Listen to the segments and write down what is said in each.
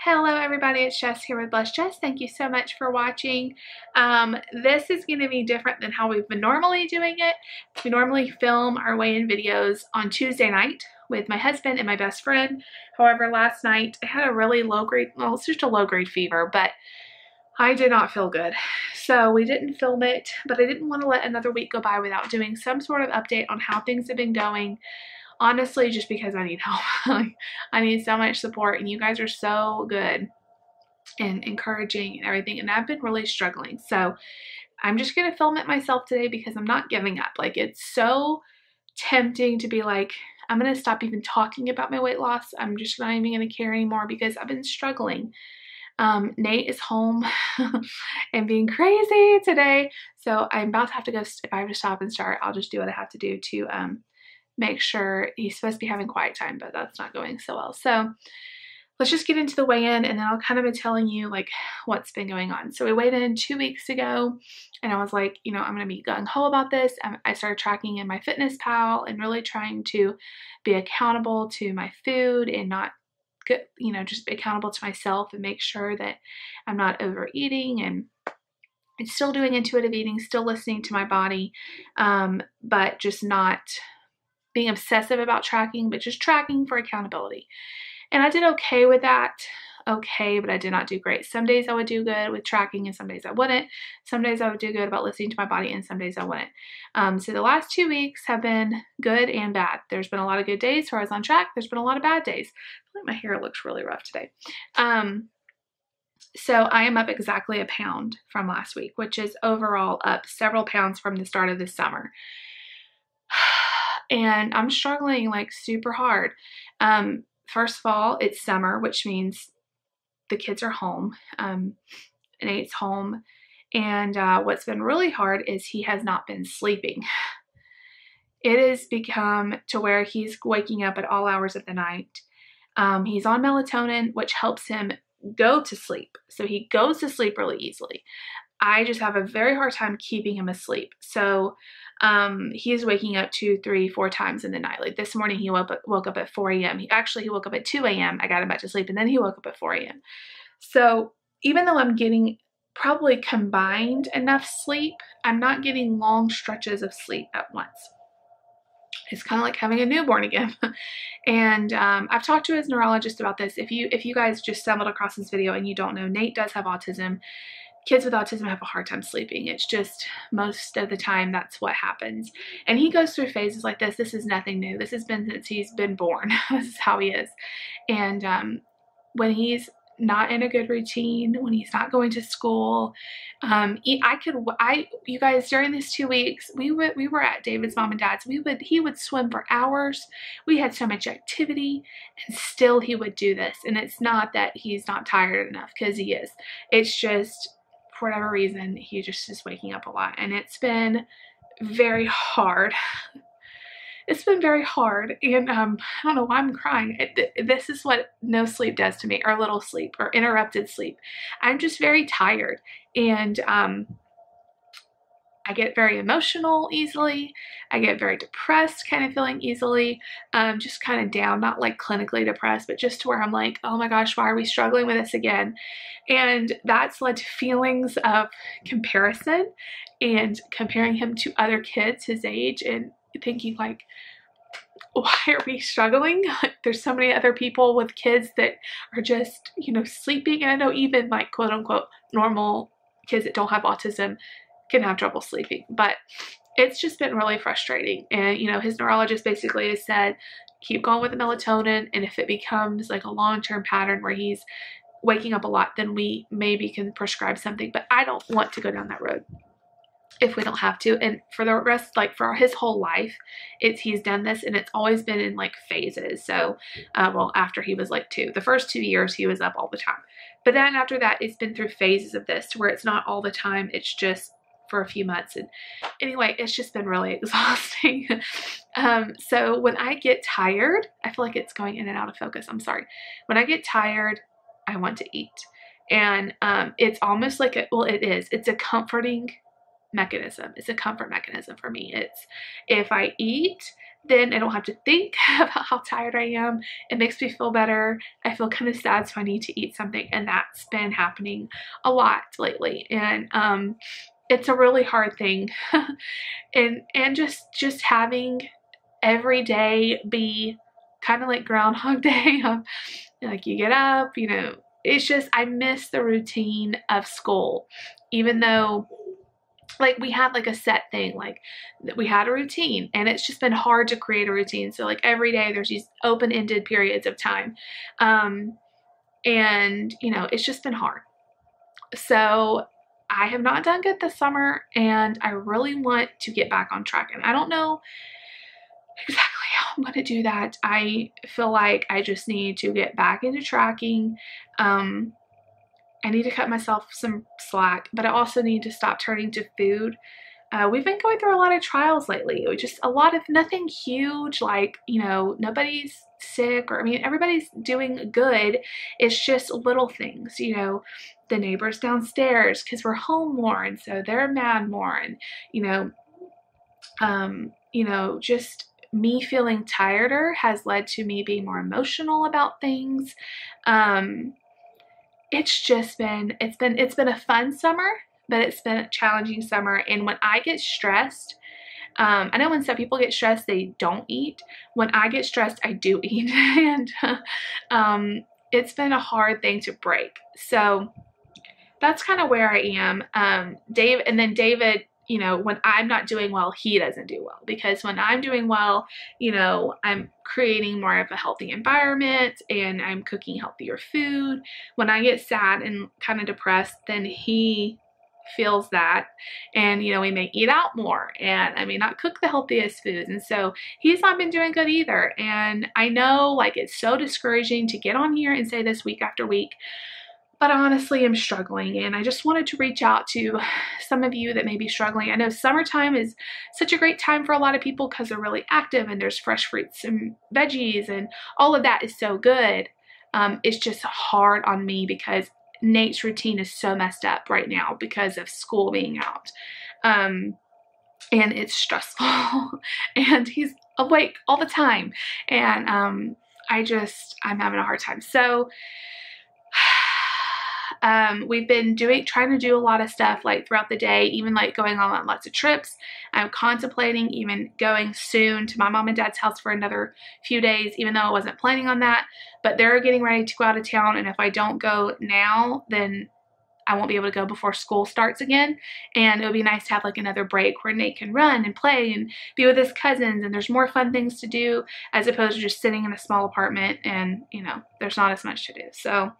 Hello everybody, it's Jess here with Bless Jess. Thank you so much for watching. This is going to be different than how we've been normally doing it. We normally film our weigh-in videos on Tuesday night with my husband and my best friend. However, last night I had a really low-grade, well, it's just a low-grade fever, but I did not feel good. So we didn't film it, but I didn't want to let another week go by without doing some sort of update on how things have been going. Honestly, just because I need help. I need so much support, and you guys are so good and encouraging and everything, and I've been really struggling. So I'm just going to film it myself today because I'm not giving up. Like, it's so tempting to be like, I'm going to stop even talking about my weight loss. I'm just not even going to care anymore because I've been struggling. Nate is home and being crazy today. So I'm about to have to go, if I have to stop and start, I'll just do what I have to do to make sure. He's supposed to be having quiet time, but that's not going so well. So let's just get into the weigh-in, and then I'll kind of be telling you like what's been going on. So we weighed in 2 weeks ago, and I was like, you know, I'm going to be gung-ho about this. I started tracking in my Fitness Pal and really trying to be accountable to my food and not, you know, just be accountable to myself and make sure that I'm not overeating and still doing intuitive eating, still listening to my body, but just not being obsessive about tracking, but just tracking for accountability. And I did okay with that. Okay, but I did not do great. Some days I would do good with tracking and some days I wouldn't. Some days I would do good about listening to my body and some days I wouldn't. So the last 2 weeks have been good and bad. There's been a lot of good days where I was on track. There's been a lot of bad days. I feel like my hair looks really rough today. So I am up exactly a pound from last week, which is overall up several pounds from the start of this summer. And I'm struggling like super hard. First of all, it's summer, which means the kids are home. Nate's home. And what's been really hard is he has not been sleeping. It has become to where he's waking up at all hours of the night. He's on melatonin, which helps him go to sleep. So he goes to sleep really easily. I just have a very hard time keeping him asleep. So he is waking up 2, 3, 4 times in the night. Like this morning, he woke up at 4 a.m. He woke up at 2 a.m. I got him back to sleep, and then he woke up at 4 a.m. So even though I'm getting probably combined enough sleep, I'm not getting long stretches of sleep at once. It's kind of like having a newborn again. And I've talked to his neurologist about this. If you guys just stumbled across this video and you don't know, Nate does have autism. Kids with autism have a hard time sleeping. It's just most of the time that's what happens. And he goes through phases like this. This is nothing new. This has been since he's been born. This is how he is. And when he's not in a good routine, when he's not going to school, you guys, during these 2 weeks, we were at David's mom and dad's. He would swim for hours. We had so much activity, and still he would do this. And it's not that he's not tired enough, because he is. It's just, for whatever reason, he just is waking up a lot, and it's been very hard. It's been very hard, and I don't know why I'm crying. This is what no sleep does to me, or little sleep, or interrupted sleep. I'm just very tired, and I get very emotional easily. I get very depressed, kind of feeling easily, just kind of down, not like clinically depressed, but just to where I'm like, oh my gosh, why are we struggling with this again? And that's led to feelings of comparison and comparing him to other kids his age, and thinking like, why are we struggling? There's so many other people with kids that are just, you know, sleeping. And I know even like quote unquote normal kids that don't have autism can have trouble sleeping, but it's just been really frustrating. And, you know, his neurologist basically has said, keep going with the melatonin. And if it becomes like a long-term pattern where he's waking up a lot, then we maybe can prescribe something. But I don't want to go down that road if we don't have to. And for the rest, like for his whole life, he's done this, and it's always been in like phases. So well, after he was like 2, the first 2 years he was up all the time, but then after that it's been through phases of this to where it's not all the time, it's just for a few months. And anyway, it's just been really exhausting. So when I get tired, I feel like it's going in and out of focus, I'm sorry. When I get tired, I want to eat, and it's almost like it's a comforting mechanism. It's a comfort mechanism for me. It's if I eat, then I don't have to think about how tired I am. It makes me feel better. I feel kind of sad, so I need to eat something, and that's been happening a lot lately. And it's a really hard thing. and just having every day be kind of like Groundhog Day. Like you get up, you know, it's just, I miss the routine of school, even though like we had like a set thing, like we had a routine, and it's just been hard to create a routine. So like every day there's these open-ended periods of time. And you know, it's just been hard. So I have not done good this summer, and I really want to get back on track, and I don't know exactly how I'm going to do that. I feel like I just need to get back into tracking. I need to cut myself some slack, but I also need to stop turning to food. We've been going through a lot of trials lately. Just a lot of nothing huge, like, you know, nobody's sick, or I mean, everybody's doing good. It's just little things, you know, the neighbors downstairs, because we're home more, and so they're mad more, and you know, just me feeling tireder has led to me being more emotional about things. It's just been, it's been a fun summer, but it's been a challenging summer. And when I get stressed, I know when some people get stressed, they don't eat. When I get stressed, I do eat. And it's been a hard thing to break. So that's kind of where I am. David, you know, when I'm not doing well, he doesn't do well, because when I'm doing well, you know, I'm creating more of a healthy environment and I'm cooking healthier food. When I get sad and kind of depressed, then he feels that, and you know, we may eat out more, and I may not cook the healthiest foods, and so he's not been doing good either. And I know, like, it's so discouraging to get on here and say this week after week, but honestly, I'm struggling, and I just wanted to reach out to some of you that may be struggling. I know summertime is such a great time for a lot of people because they're really active, and there's fresh fruits and veggies, and all of that is so good. It's just hard on me because Nate's routine is so messed up right now because of school being out. And it's stressful, and he's awake all the time, and I'm having a hard time. So we've been trying to do a lot of stuff like throughout the day, even like going on lots of trips. I'm contemplating even going soon to my mom and dad's house for another few days, even though I wasn't planning on that, but they're getting ready to go out of town. And if I don't go now, then I won't be able to go before school starts again. And it would be nice to have like another break where Nate can run and play and be with his cousins, and there's more fun things to do as opposed to just sitting in a small apartment and, you know, there's not as much to do. So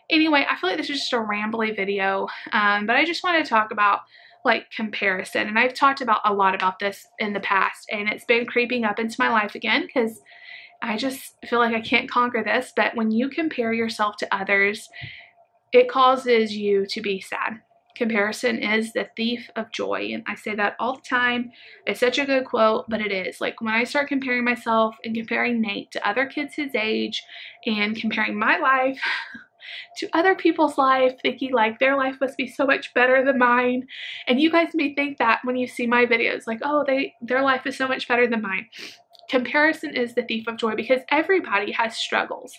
anyway, I feel like this is just a rambly video, but I just wanted to talk about like comparison. And I've talked about a lot about this in the past, and it's been creeping up into my life again because I just feel like I can't conquer this. But when you compare yourself to others, it causes you to be sad. Comparison is the thief of joy. And I say that all the time. It's such a good quote, but it is. Like when I start comparing myself and comparing Nate to other kids his age and comparing my life to other people's life, thinking like their life must be so much better than mine. And you guys may think that when you see my videos, like, oh, their life is so much better than mine. Comparison is the thief of joy because everybody has struggles.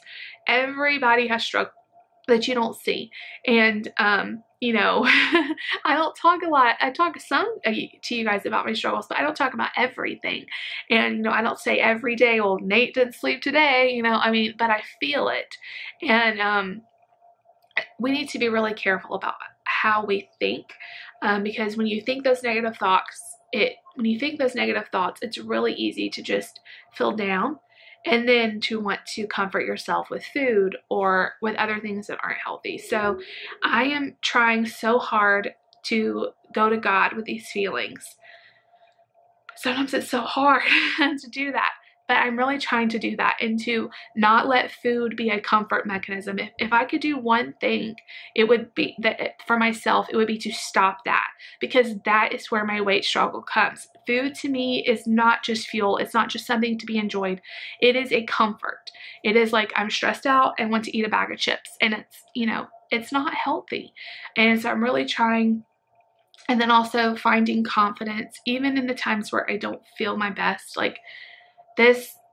Everybody has struggles that you don't see. And you know, I don't talk a lot. I talk some to you guys about my struggles, but I don't talk about everything. And you know, I don't say every day, well, Nate didn't sleep today, you know, I mean, but I feel it. And we need to be really careful about how we think, because when you think those negative thoughts, it's really easy to just feel down and then to want to comfort yourself with food or with other things that aren't healthy. So I am trying so hard to go to God with these feelings. Sometimes it's so hard to do that, but I'm really trying to do that and to not let food be a comfort mechanism. If I could do one thing, it would be that for myself, it would be to stop that, because that is where my weight struggle comes. Food to me is not just fuel. It's not just something to be enjoyed. It is a comfort. It is like I'm stressed out and want to eat a bag of chips, and it's, you know, it's not healthy. And so I'm really trying. And then also finding confidence, even in the times where I don't feel my best. Like,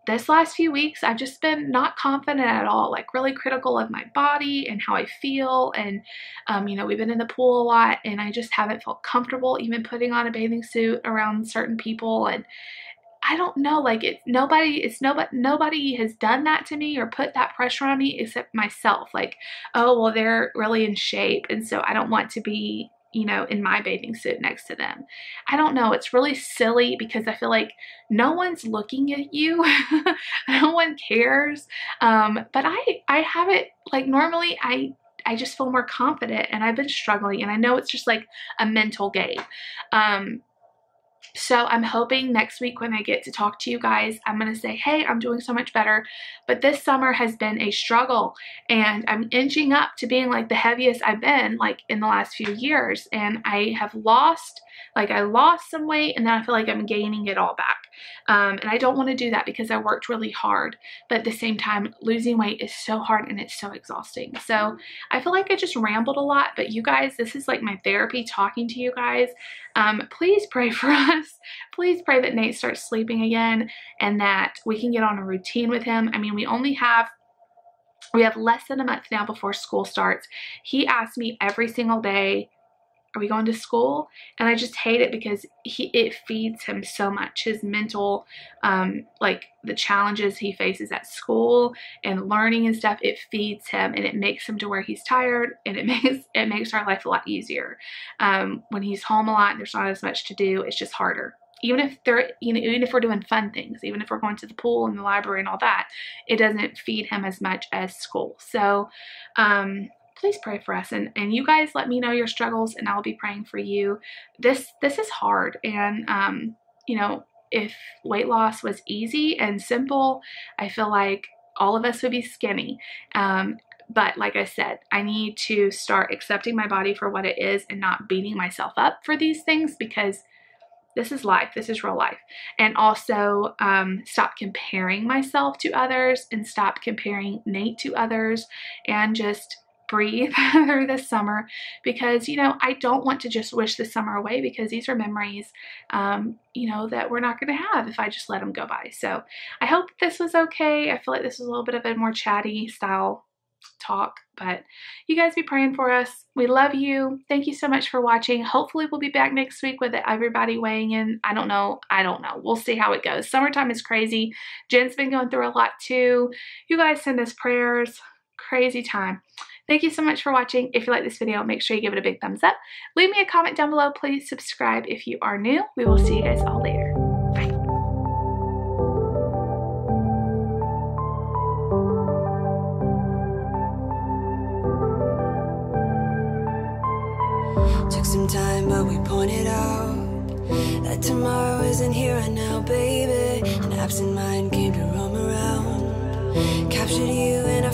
this last few weeks, I've just been not confident at all, like really critical of my body and how I feel. And, you know, we've been in the pool a lot and I just haven't felt comfortable even putting on a bathing suit around certain people. And I don't know, like nobody has done that to me or put that pressure on me except myself. Like, oh, well, they're really in shape. And so I don't want to be, you know, in my bathing suit next to them. I don't know. It's really silly because I feel like no one's looking at you. No one cares. But I have it like normally I just feel more confident and I've been struggling and I know it's just like a mental game. So I'm hoping next week when I get to talk to you guys, I'm going to say, hey, I'm doing so much better. But this summer has been a struggle and I'm inching up to being like the heaviest I've been like in the last few years. And I have lost, like I lost some weight and then I feel like I'm gaining it all back. And I don't want to do that because I worked really hard. But at the same time, losing weight is so hard and it's so exhausting. So I feel like I just rambled a lot, but you guys, this is like my therapy talking to you guys. Please pray for us. Please pray that Nate starts sleeping again and that we can get on a routine with him. I mean, we have less than a month now before school starts. He asks me every single day, are we going to school? And I just hate it because it feeds him so much. His mental, like the challenges he faces at school and learning and stuff, it feeds him and it makes him to where he's tired and it makes our life a lot easier. When he's home a lot and there's not as much to do, it's just harder. Even if even if we're doing fun things, even if we're going to the pool and the library and all that, it doesn't feed him as much as school. So, please pray for us and you guys let me know your struggles and I'll be praying for you. This is hard and you know, if weight loss was easy and simple, I feel like all of us would be skinny. But like I said, I need to start accepting my body for what it is and not beating myself up for these things because this is life. This is real life. And also stop comparing myself to others and stop comparing Nate to others and just breathe through this summer because, you know, I don't want to just wish the summer away because these are memories, you know, that we're not going to have if I just let them go by. So I hope this was okay. I feel like this was a little bit of a more chatty style talk, but you guys be praying for us. We love you. Thank you so much for watching. Hopefully we'll be back next week with everybody weighing in. I don't know. We'll see how it goes. Summertime is crazy. Jen's been going through a lot too. You guys send us prayers. Crazy time. Thank you so much for watching. If you like this video, make sure you give it a big thumbs up. Leave me a comment down below. Please subscribe if you are new. We will see you guys all later. Bye. Took some time, but we pointed out that tomorrow isn't here right now, baby. An absent mind came to roam around, captured you in a